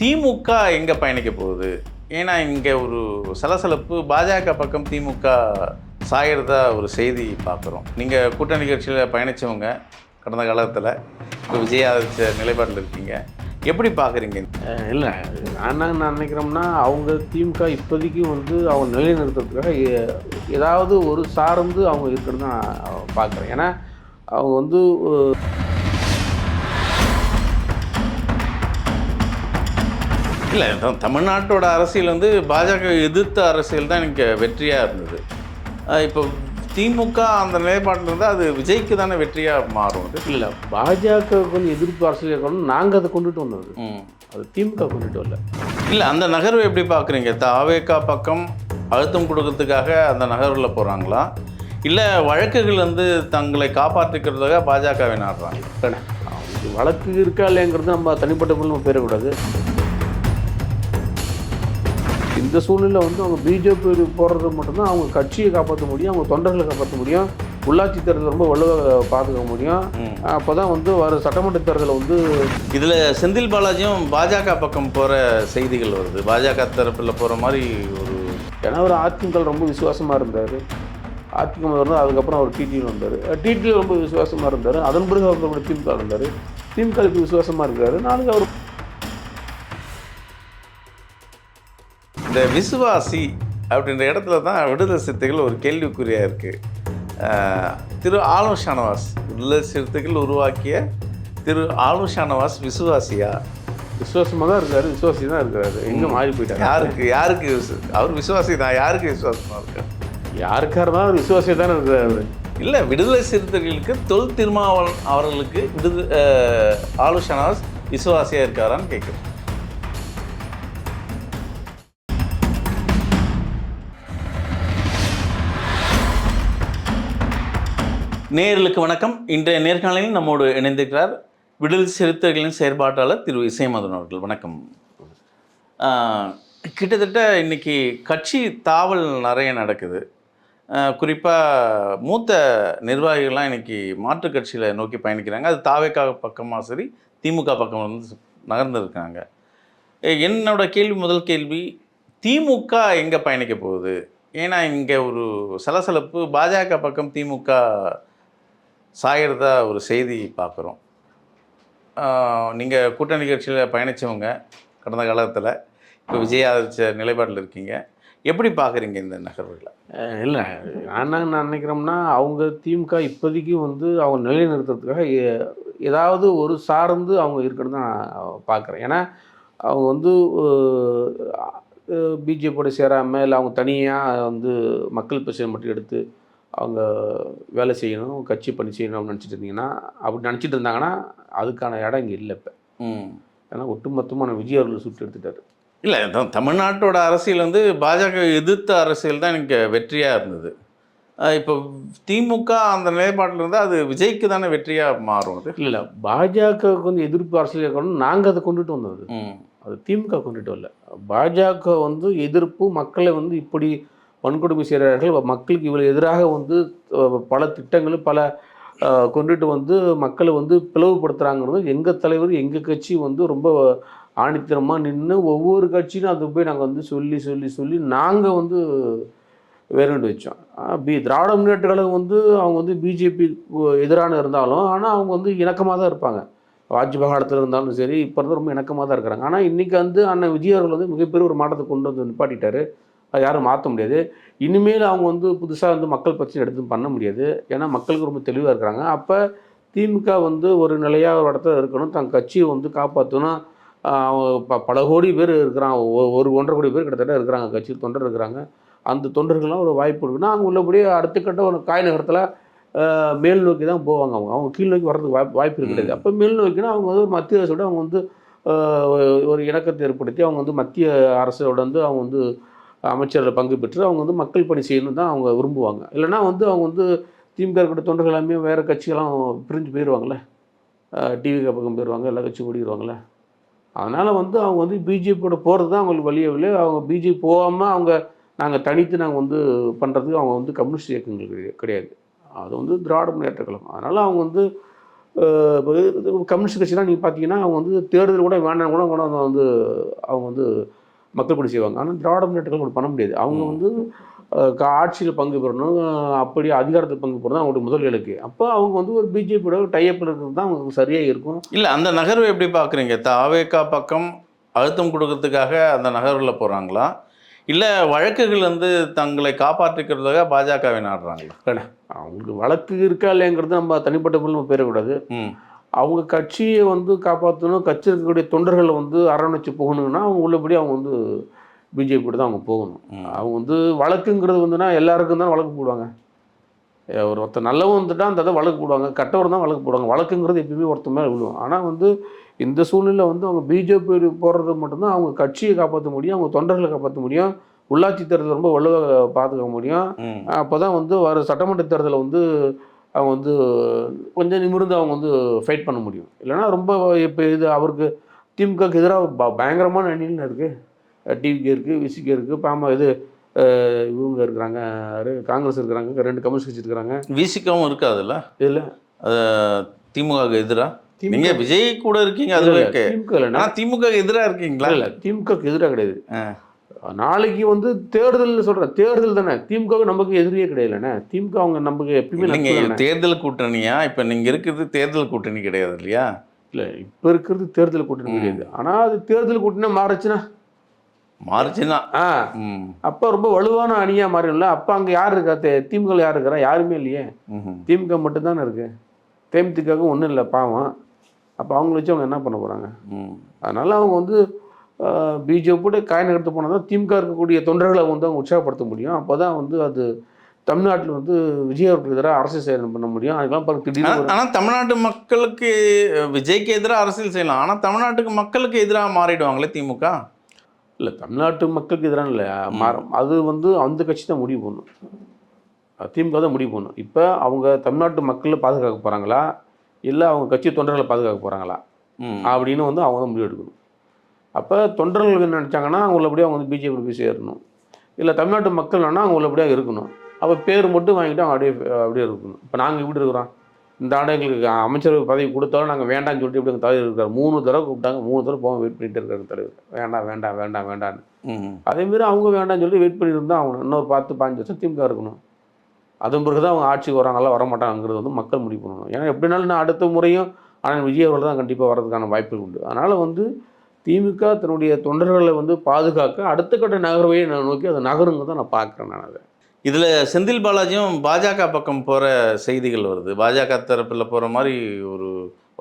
திமுக எங்கே பயணிக்க போகுது? ஏன்னா இங்கே ஒரு சலசலப்பு பாஜக பக்கம் திமுக சாயறதா ஒரு செய்தி பார்க்குறோம். நீங்கள் கூட்டணி கட்சியில் பயணித்தவங்க கடந்த காலத்தில், இப்போ விஜய் ஆதரிச்ச நிலைப்பாட்டில் இருக்கீங்க. எப்படி பார்க்குறீங்க? இல்லை, நான் நினைக்கிறோம்னா அவங்க திமுக இப்போதைக்கு அவங்க நிலைநிறுத்துறதுக்காக ஏதாவது ஒரு சார்ந்து அவங்க இருக்கிறது நான் பார்க்குறேன். ஏன்னா அவங்க இல்லை, தமிழ்நாட்டோட அரசியல் பாஜக எதிர்த்த அரசியல் தான் எனக்கு வெற்றியாக இருந்தது. இப்போ திமுக அந்த நிலைப்பாட்டில் இருந்தால் அது விஜய்க்கு தானே வெற்றியாக மாறும். இல்லை, பாஜக எதிர்ப்பு அரசியல் இருக்கணும், நாங்கள் அதை கொண்டுட்டு வந்தது. அது திமுக கொண்டுட்டு வரல. இல்லை, அந்த நகர்வை எப்படி பார்க்குறீங்க? தாவேகா பக்கம் அழுத்தம் கொடுக்கறதுக்காக அந்த நகர்வில் போகிறாங்களா, இல்லை வழக்குகள் தங்களை காப்பாற்றிக்கிறதுக்காக பாஜகவை நாடுறாங்க? வழக்கு இருக்கா இல்லைங்கிறது நம்ம தனிப்பட்ட நம்ம பேரக்கூடாது. இந்த சூழ்நிலை அவங்க பிஜேபி போடுறது மட்டும்தான் அவங்க கட்சியை காப்பாற்ற முடியும், அவங்க தொண்டர்களை காப்பாற்ற முடியும், உள்ளாட்சி தேர்தல் ரொம்ப வலுவாக பார்த்துக்க முடியும். அப்போ தான் வர சட்டமன்ற தேர்தலில் இதில் செந்தில் பாலாஜியும் பாஜக பக்கம் போகிற செய்திகள் வருது. பாஜக தரப்பில் போகிற மாதிரி ஒரு, ஏன்னா ஒரு அதிமுக ரொம்ப விசுவாசமாக இருந்தார். அதிமுக இருந்தால் அதுக்கப்புறம் அவர் டிடியில் வந்தார். டிடியில் ரொம்ப விசுவாசமாக இருந்தார். அதன் பிறகு அவர் திமுக இருந்தார். திமுகவுக்கு விசுவாசமாக இருக்கிறாரு. நாளைக்கு அவர் இந்த விசுவாசி அப்படின்ற இடத்துல தான் விடுதலை சிறுத்தைகள் ஒரு கேள்விக்குறியாக இருக்குது. திரு ஆலம் ஷானவாஸ், விடுதலை சிறுத்தைகள் உருவாக்கிய திரு ஆலம் ஷானவாஸ் விசுவாசியா? விசுவாசமாக தான் இருக்காரு, விசுவாசி தான் இருக்கிறாரு. எங்கே மாறி போயிட்டார்? யாருக்கு அவர் விசுவாசி தான்? யாருக்கு விசுவாசமாக இருக்கார்? யாருக்காக தான் விசுவாசி தானே இருக்கிறாரு. இல்லை, விடுதலை சிறுத்தைகளுக்கு தொல் திருமாவளவன் அவர்களுக்கு ஆலம் ஷானவாஸ் விசுவாசியாக இருக்காரான்னு கேட்குறேன். நேயர்களுக்கு வணக்கம். இன்றைய நேர்காணலில் நம்மோடு இணைந்திருக்கிறார் விடுதலை சிறுத்தைகளின் செயற்பாட்டாளர் திரு இசைமதன் அவர்கள். வணக்கம். கிட்டத்தட்ட இன்றைக்கி கட்சி தாவல் நிறைய நடக்குது. குறிப்பாக மூத்த நிர்வாகிகள்லாம் இன்றைக்கி மாற்றுக் கட்சியில் நோக்கி பயணிக்கிறாங்க. அது தாவேகா பக்கமாக சரி, திமுக பக்கம் நகர்ந்துருக்காங்க. என்னோட முதல் கேள்வி, திமுக எங்கே பயணிக்க போகுது? ஏன்னா இங்கே ஒரு சலசலப்பு பாஜக பக்கம் திமுக சாயறதா ஒரு செய்தி பார்க்குறோம். நீங்கள் கூட்டணி கட்சியில் பயணித்தவங்க கடந்த காலத்தில், இப்போ விஜய் ஆதரிச்ச நிலைப்பாட்டில் இருக்கீங்க. எப்படி பார்க்குறீங்க இந்த நகர்வுகளை? இல்லை, நான் நினைக்கிறோம்னா அவங்க திமுக இப்போதைக்கு அவங்க நிலைநிறுத்துறதுக்காக ஏதாவது ஒரு சார்ந்து அவங்க இருக்கிறது நான் பார்க்குறேன். ஏன்னா அவங்க பிஜேபியோட சேராமல், இல்லை அவங்க தனியாக மக்கள் பிரச்சனை மட்டும் எடுத்து அவங்க வேலை செய்யணும், கட்சி பணி செய்யணும் அப்படின்னு நினச்சிட்டு இருந்தீங்கன்னா, அப்படி நினச்சிட்டு இருந்தாங்கன்னா அதுக்கான இடம் இங்கே இல்லை இப்போ. ஏன்னா ஒட்டுமொத்தமான விஜய் அவர்கள் சுட்டு எடுத்துட்டார். இல்லை, தமிழ்நாட்டோட அரசியல் பாஜக எதிர்த்த அரசியல் தான் எனக்கு வெற்றியாக இருந்தது. இப்போ திமுக அந்த நிலைப்பாட்டில் இருந்தால் அது விஜய்க்கு தானே வெற்றியாக மாறும். அது இல்லை, பாஜகவுக்கு எதிர்ப்பு அரசியல் இருக்கணும், நாங்கள் அதை கொண்டுட்டு வந்தது. அது திமுக கொண்டுட்டு வரல. பாஜக எதிர்ப்பு மக்களை இப்படி வன்கொடுமை செய்கிறார்கள், மக்களுக்கு இவ்வளோ எதிராக பல திட்டங்களும் பல கொண்டுட்டு மக்களை பிளவுபடுத்துகிறாங்கிறது எங்கள் தலைவர், எங்கள் கட்சி ரொம்ப ஆணித்தரமாக நின்று ஒவ்வொரு கட்சியும் அது போய் நாங்கள் சொல்லி சொல்லி சொல்லி நாங்கள் வேறுண்டு வச்சோம். திராவிட முன்னேற்ற கழகம் அவங்க பிஜேபி எதிரான இருந்தாலும், ஆனால் அவங்க இணக்கமாக தான் இருப்பாங்க. வாஜ்பாய் காலத்தில் இருந்தாலும் சரி, இப்போ ரொம்ப இணக்கமாக தான் இருக்கிறாங்க. ஆனால் இன்றைக்கி அண்ணன் விஜய் அவர்கள் மிகப்பெரிய ஒரு மாற்றத்தை கொண்டு நிப்பாட்டிட்டார். அது யாரும் மாற்ற முடியாது. இனிமேல் அவங்க புதுசாக மக்கள் பிரச்சனை எடுத்து பண்ண முடியாது. ஏன்னா மக்களுக்கு ரொம்ப தெளிவாக இருக்கிறாங்க. அப்போ திமுக ஒரு நிலையாக ஒரு இடத்துல இருக்கணும், தன் கட்சியை காப்பாற்றணும். பல கோடி பேர் இருக்கிறாங்க, 1.5 கோடி பேர் கிட்டத்தட்ட இருக்கிறாங்க, கட்சியில் தொண்டர் இருக்கிறாங்க. அந்த தொண்டர்கள்லாம் ஒரு வாய்ப்பு இருக்குன்னா அவங்க உள்ளபடியே அடுத்த கட்ட ஒரு காய் நகரத்தில் மேல் நோக்கி தான் போவாங்க. அவங்க கீழ் நோக்கி வர்றதுக்கு வாய்ப்பு கிடையாது. அப்போ மேல் நோக்கினா அவங்க ஒரு மத்திய அரசோட அவங்க ஒரு இணக்கத்தை ஏற்படுத்தி அவங்க மத்திய அரசோட அவங்க அமைச்சரில் பங்கு பெற்று அவங்க மக்கள் பணி செய்யணும் தான் அவங்க விரும்புவாங்க. இல்லைனா அவங்க திமுக இருக்கிற தொண்டர்கள் எல்லாமே வேறு கட்சியெல்லாம் பிரிஞ்சு போயிடுவாங்களே, டிவிக்கு பக்கம் போயிடுவாங்க, எல்லா கட்சியும் ஓடிடுவாங்களே. அதனால் அவங்க பிஜேபியோட போகிறது தான் அவங்களுக்கு வழியவில்லை. அவங்க பிஜேபி போகாமல் அவங்க நாங்கள் தனித்து நாங்கள் பண்ணுறதுக்கு அவங்க கம்யூனிஸ்ட் இயக்கங்கள் கிடையாது. அது திராவிட முன்னேற்ற கழகம். அதனால் அவங்க கம்யூனிஸ்ட் கட்சிலாம் நீங்கள் பார்த்தீங்கன்னா அவங்க வந்து தேர்தல் கூட வேண்டாம் கூட கூட வந்து அவங்க வந்து மக்கள் பணி செய்வாங்க. ஆனால் திராவிட முன்னேற்றங்கள் அப்படி பண்ண முடியாது. அவங்க வந்து ஆட்சியில் பங்கு பெறணும், அப்படி அதிகாரத்தில் பங்கு பெறணும் அவங்களுடைய முதல் இலக்கு. அப்போ அவங்க வந்து ஒரு பிஜேபியோட டைப்பில் இருக்கிறது தான் அவங்களுக்கு சரியாக இருக்கும். இல்லை, அந்த நகர்வை எப்படி பார்க்குறீங்க? தாவேகா பக்கம் அழுத்தம் கொடுக்கறதுக்காக அந்த நகர்வில் போகிறாங்களா, இல்லை வழக்குகள் வந்து தங்களை காப்பாற்றிக்கிறதுக்காக பாஜகவை நாடுறாங்களா? இல்லை, அவங்களுக்கு வழக்கு இருக்கா இல்லைங்கிறது நம்ம தனிப்பட்ட முறையில் நம்ம பேரக்கூடாது. அவங்க கட்சியை வந்து காப்பாற்றணும், கட்சி இருக்கக்கூடிய தொண்டர்களை வந்து அரவணைச்சு போகணும்னா அவங்க உள்ளபடி அவங்க வந்து பிஜேபி கூட தான் அவங்க போகணும். அவங்க வந்து வழக்குங்கிறது வந்துன்னா எல்லாருக்கும் தான் வழக்கு போடுவாங்க. ஒருத்தர் நல்லவன் வந்துட்டா அந்த வழக்கு போடுவாங்க, கட்டவர் தான் வழக்கு போடுவாங்க. வழக்குங்கிறது எப்பயுமே ஒருத்தர் மேலே விழுவும். ஆனால் வந்து இந்த சூழ்நிலை வந்து அவங்க பிஜேபி போடுறது மட்டும்தான் அவங்க கட்சியை காப்பாற்ற முடியும், அவங்க தொண்டர்களை காப்பாற்ற முடியும், உள்ளாட்சி தேர்தல் ரொம்ப வலுவாக பாதுகாக்க முடியும். அப்போ தான் வந்து வர சட்டமன்ற தேர்தலை வந்து அவங்க வந்து கொஞ்சம் நிமிர்ந்து அவங்க வந்து ஃபைட் பண்ண முடியும். இல்லைனா ரொம்ப இப்போ இது அவருக்கு திமுகக்கு எதிராக பயங்கரமான அணின்னு இருக்குது. டிவிகே இருக்குது, விசிகே இருக்குது, இவங்க இருக்கிறாங்க, காங்கிரஸ் இருக்கிறாங்க, 2 கம்யூனிஸ்ட் கட்சி இருக்கிறாங்க, விசிகாவும் இருக்காதுல்ல இல்லை திமுகவுக்கு எதிராக. நீங்க விஜய் கூட இருக்கீங்க, அது திமுக எதிராக இருக்கீங்களா? இல்லை, திமுகக்கு எதிராக கிடையாது. நாளைக்கு வந்து தேர்தல் சொல்கிறேன், தேர்தல் தானே. திமுக நமக்கு எதிரியே கிடையாதுண்ணே. திமுக அவங்க நமக்கு எப்பயுமே நீங்கள் தேர்தல் கூட்டணியா? இப்போ நீங்கள் இருக்கிறது தேர்தல் கூட்டணி கிடையாது இல்லையா? இல்லை, இப்போ இருக்கிறது தேர்தல் கூட்டணி கிடையாது. ஆனால் அது தேர்தல் கூட்டணி மாறுச்சுன்னா அப்போ ரொம்ப வலுவான அணியாக மாறிடும்ல. அப்போ அங்கே யார் இருக்கா? திமுக யார் இருக்கிறா? யாருமே இல்லையே. திமுக மட்டும்தானே இருக்கு. தேமுதிகவும் ஒன்றும் இல்லை, பாவம். அப்போ அவங்கள வச்சு அவங்க என்ன பண்ண போகிறாங்க? அதனால அவங்க வந்து பிஜேபியோட காயின் எடுத்து போனால் தான் திமுக இருக்கக்கூடிய தொண்டர்களை வந்து அவங்க உற்சாகப்படுத்த முடியும். அப்போ தான் வந்து அது தமிழ்நாட்டில் வந்து விஜய் அவர்களுக்கு எதிராக அரசியல் செயல் பண்ண முடியும். அதுக்கெல்லாம் பார்க்க திடீர்னு. ஆனால் தமிழ்நாட்டு மக்களுக்கு விஜய்க்கு எதிராக அரசியல் செய்யலாம், ஆனால் தமிழ்நாட்டுக்கு மக்களுக்கு எதிராக மாறிடுவாங்களே திமுக. இல்லை, தமிழ்நாட்டு மக்களுக்கு எதிரான இல்லை, அது வந்து அந்த கட்சி தான் முடிவு பண்ணணும், திமுக தான் முடிவு பண்ணணும். இப்போ அவங்க தமிழ்நாட்டு மக்களை பாதுகாக்க போகிறாங்களா, இல்லை அவங்க கட்சி தொண்டர்களை பாதுகாக்க போகிறாங்களா அப்படின்னு வந்து அவங்க தான் முடிவு எடுக்கணும். அப்போ தொண்டர்கள் என்ன நினச்சாங்கன்னா அவங்களபடியே அவங்க வந்து பிஜேபி போய் சேரணும், இல்லை தமிழ்நாட்டு மக்கள்னா அவங்க உள்ளபடியாக இருக்கணும். அப்போ பேர் மட்டும் வாங்கிட்டு அவங்க அப்படியே இருக்கணும். இப்போ நாங்கள் இப்படி இருக்கிறோம், இந்த ஆண்டு எங்களுக்கு அமைச்சரவை பதவி கொடுத்தாலும் நாங்கள் வேண்டாம்னு சொல்லிட்டு இப்படி எங்கள் தலைவர் இருக்கார். 3 தடவை கூப்பிட்டாங்க, 3 தடவை போக வெயிட் பண்ணிட்டு இருக்காரு தலைவர். வேண்டான்னு. அதேமாரி அவங்க வேண்டாம்னு சொல்லி வெயிட் பண்ணிட்டு இருந்தால் அவங்க இன்னொரு 10-15 வருஷம் திமுக இருக்கணும். அதன் பிறகு தான் அவங்க ஆட்சிக்கு வராங்களா வரமாட்டாங்கிறது வந்து மக்கள் முடிவு பண்ணணும். ஏன்னா எப்படினாலும் நான் அடுத்த முறையும் ஆனால் விஜய் அவர்கள் தான் கண்டிப்பாக வர்றதுக்கான வாய்ப்புகள் உண்டு. அதனால் வந்து திமுக தன்னுடைய தொண்டர்களை வந்து பாதுகாக்க அடுத்த கட்ட நகர்வையை நான் நோக்கி அதை நகருங்க தான் நான் பார்க்குறேன். நான் அதை இதில் செந்தில் பாலாஜியும் பாஜக பக்கம் போகிற செய்திகள் வருது. பாஜக தரப்பில் போகிற மாதிரி ஒரு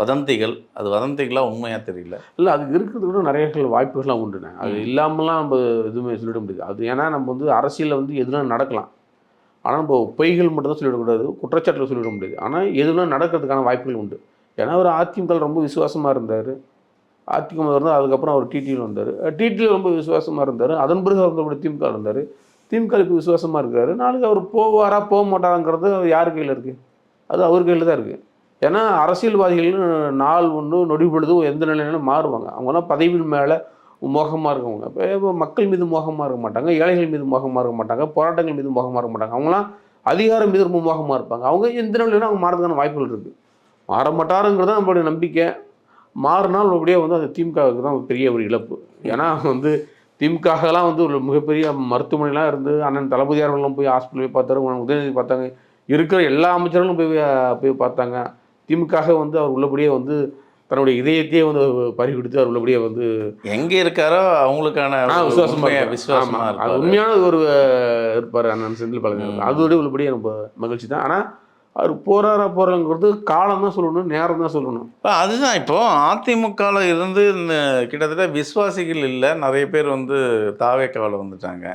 வதந்திகள், அது வதந்திகளாக உண்மையாக தெரியல. இல்லை, அதுக்கு இருக்கிறது கூட நிறைய வாய்ப்புகள்லாம் உண்டுண்ணே. அது இல்லாமலாம் நம்ம எதுவுமே சொல்லிட முடியாது. அது ஏன்னா நம்ம வந்து அரசியலில் வந்து எதுலாம் நடக்கலாம், ஆனால் நம்ம பொய்கள் மட்டும் தான் சொல்லிடக்கூடாது, குற்றச்சாட்டில் சொல்லிட முடியாது. ஆனால் எதுலாம் நடக்கிறதுக்கான வாய்ப்புகள் உண்டு. ஏன்னா அவர் அதிமுக ரொம்ப விசுவாசமாக இருந்தார். அதிமுக இருந்தால் அதுக்கப்புறம் அவர் டிடியில் வந்தார். டிடியில் ரொம்ப விசுவாசமாக இருந்தார். அதன் பிறகு அவர் திமுக இருந்தார். திமுக இப்போ விசுவாசமாக இருக்கார். நாளைக்கு அவர் போவாரா போக மாட்டாராங்கிறது யார் கையில் இருக்குது? அது அவர் கையில் தான் இருக்குது. ஏன்னா அரசியல்வாதிகள் நாள் ஒன்று நொடி பொழுது எந்த நிலையிலும் மாறுவாங்க. அவங்களாம் பதவியின் மேலே மோகமாக இருக்கவங்க. இப்போ மக்கள் மீது மோகமாக இருக்க மாட்டாங்க, ஏழைகள் மீது மோகமாக இருக்க மாட்டாங்க, போராட்டங்கள் மீது மோகமாக இருக்க மாட்டாங்க. அவங்களாம் அதிகாரம் மீது ரொம்ப மோகமாக இருப்பாங்க. அவங்க எந்த நிலையிலும் அவங்க மாறதுக்கான வாய்ப்புகள் இருக்குது. மாற மாட்டாருங்கிறது தான் நம்மளுடைய நம்பிக்கை. மாறினால் அப்படியே வந்து அது திமுகவுக்கு தான் பெரிய ஒரு இழப்பு. ஏன்னா வந்து திமுகலாம் வந்து ஒரு மிகப்பெரிய மருத்துவமனைலாம் இருந்து அண்ணன் தளபதியார்கள்லாம் போய் ஹாஸ்பிட்டல் போய் பார்த்தாரு, உதயநிதி பார்த்தாங்க, இருக்கிற எல்லா அமைச்சர்களும் போய் பார்த்தாங்க. திமுக வந்து அவர் உள்ளபடியே வந்து தன்னுடைய இதயத்தையே வந்து பறி கொடுத்து அவர் உள்ளபடியே வந்து எங்கே இருக்காரோ அவங்களுக்கான விசுவாசமாக அது உண்மையான ஒரு இருப்பார் அண்ணன் செந்தில் பாலாஜி. அதோடய உள்ளபடியே நம்ம மகிழ்ச்சி தான். ஆனால் அவர் போகிறாங்கிறது காலம் தான் சொல்லணும், நேரம் தான் சொல்லணும். அதுதான் இப்போ அதிமுகவில் இருந்து இந்த கிட்டத்தட்ட விசுவாசிகள் இல்லை, நிறைய பேர் வந்து தாவேக்காவில் வந்துட்டாங்க.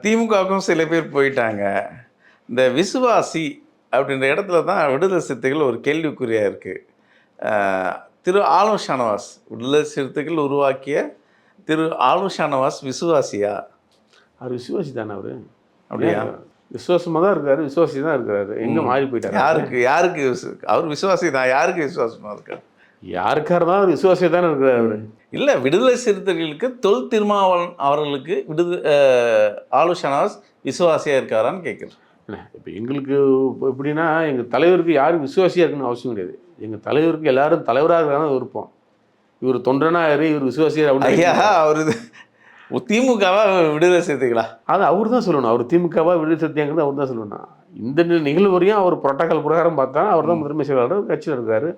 திமுகவுக்கும் சில பேர் போயிட்டாங்க. இந்த விசுவாசி அப்படின்ற இடத்துல தான் விடுதலை சிறுத்தைகள் ஒரு கேள்விக்குறியாக இருக்குது. திரு ஆலு ஷானவாஸ், விடுதலை சிறுத்தைகள் உருவாக்கிய திரு ஆலு ஷானவாஸ் விசுவாசியா? அவர் விசுவாசி தானே? அவர் அப்படியா? விசுவாசமாக தான் இருக்காரு, விசுவாசி தான் இருக்கிறாரு. எங்கே மாறி போயிட்டாரு? யாருக்கு அவர் விசுவாசி தான், யாருக்கு விசுவாசமாக இருக்காரு? யாருக்காக தான் அவர் விசுவாசி தானே இருக்கிறார் அவர். இல்லை, விடுதலை சிறுத்தைகளுக்கு தொல் திருமாவளவன் அவர்களுக்கு ஆலு ஷானவாஸ் விசுவாசியாக இருக்காரான்னு கேட்குறேன். இப்போ எங்களுக்கு இப்போ எப்படின்னா எங்கள் தலைவருக்கு யாரும் விசுவாசியாக இருக்குன்னு அவசியம் கிடையாது. எங்கள் தலைவருக்கு எல்லாரும் தலைவராக இருக்கிறாங்க விருப்பம். இவர் தொண்டனா இவர் விசுவாசியார் ஐயா அப்படின்னு அவர் திமுகவா விடுதலை சேர்த்துக்கலாம். அது அவர் தான் சொல்லணும். அவர் திமுகவா விடுதலை சத்தியாங்கிறது அவர் தான் சொல்லணும். இந்த நிகழ்வு வரையும் அவர் புரோட்டோக்கால் பிரகாரம் பார்த்தா அவர் தான் முதன்மை செயலாளர், கட்சியில் இருக்காரு,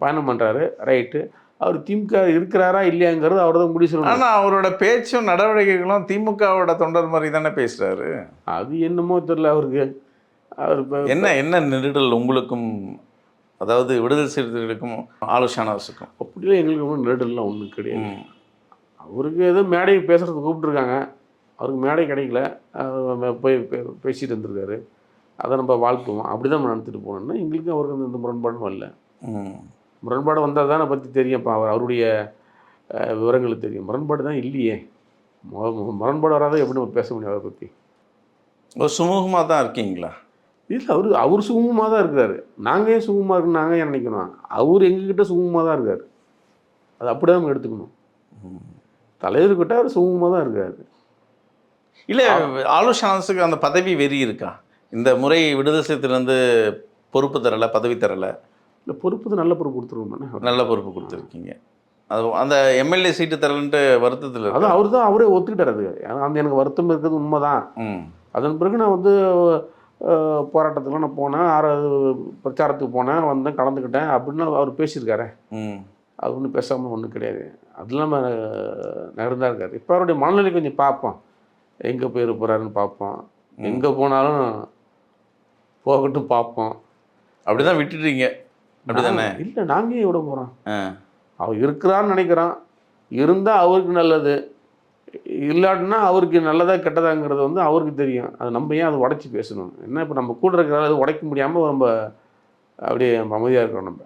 பயணம் பண்ணுறாரு, ரைட்டு. அவர் திமுக இருக்கிறாரா இல்லையாங்கிறது அவர் தான் முடிவு சொல்லணும். ஆனால் அவரோட பேச்சும் நடவடிக்கைகளும் திமுகவோட தொண்டர் மாதிரி தானே பேசுகிறாரு. அது என்னமோ தெரியல அவருக்கு. அவர் இப்போ என்ன நெருடல் உங்களுக்கும், அதாவது விடுதலை சிறுத்தைகளுக்கும் ஆலோசனாசுக்கும்? அப்படிலாம் எங்களுக்கு ஒன்றும் நெருடல்லாம் ஒன்றும் கிடையாது. அவருக்கு ஏதோ மேடை பேசுகிறதுக்கு கூப்பிட்ருக்காங்க, அவருக்கு மேடை கிடைக்கல, போய் பேசிட்டு இருந்திருக்காரு. அதை நம்ம வாழ்த்துவோம். அப்படி தான் நம்ம நடத்திட்டு போனோம்னா எங்களுக்கு அவருக்கு இந்த முரண்பாடும் வரல. முரண்பாடு வந்தால் தானே பற்றி தெரியும். இப்போ அவருடைய விவரங்கள் தெரியும். முரண்பாடு தான் இல்லையே. முரண்பாடு வராத எப்படி நம்ம பேச முடியும் அவரை பற்றி? ஒரு சுமூகமாக தான் இருக்கீங்களா? இல்லை, அவர் சுமூகமாக தான் இருக்கிறாரு. நாங்கள் ஏன் சுமூகமாக இருக்குன்னு நாங்கள் ஏன் நினைக்கணும்? அவர் எங்ககிட்ட சுமூகமாக தான் இருக்கார். அது அப்படி தான் நம்ம எடுத்துக்கணும். தலைவர்கிட்ட அவர் சுமூகமாக தான் இருக்காரு. இல்லை, ஆலோசனாசுக்கு அந்த பதவி வெறி இருக்கா? இந்த முறை விடுதலை சிறுத்தையிலேருந்து பொறுப்பு தரலை, பதவி தரலை? இல்லை, பொறுப்பு நல்ல பொறுப்பு கொடுத்துருவோம். நல்ல பொறுப்பு கொடுத்துருக்கீங்க. அது அந்த எம்எல்ஏ சீட்டு தரலன்ட்டு வருத்தத்தில் அது அவரே ஒத்துக்கிட்டார். அது அந்த எனக்கு வருத்தம் இருக்கிறது உண்மை தான். அதன் பிறகு நான் வந்து போராட்டத்துக்குலாம் நான் போனேன், 6வது பிரச்சாரத்துக்கு போனேன், வந்தேன், கலந்துக்கிட்டேன் அப்படின்னு அவர் பேசியிருக்காரு. அது ஒன்றும் பேசாமல் ஒன்றும் கிடையாது. அது இல்லாமல் நகர்ந்தா இருக்கார். இப்போ அவருடைய மனநிலை கொஞ்சம் பார்ப்போம், எங்கே போய் போகிறாருன்னு பார்ப்போம். எங்கே போனாலும் போகட்டும் பார்ப்போம். அப்படி தான் விட்டுட்டீங்க, அப்படி தானே? இல்லை, நாங்கள் ஏன் விட போகிறோம்? அவர் இருக்கிறான்னு நினைக்கிறான். இருந்தால் அவருக்கு நல்லது, இல்லாட்டினா அவருக்கு நல்லதா கெட்டதாங்கிறது வந்து அவருக்கு தெரியும். அது நம்ம ஏன் அதை உடச்சி பேசணும்? என்ன இப்போ நம்ம கூட இருக்கிறால அது உடைக்க முடியாமல் நம்ம அப்படியே அமைதியாக இருக்கிறோம். நம்ம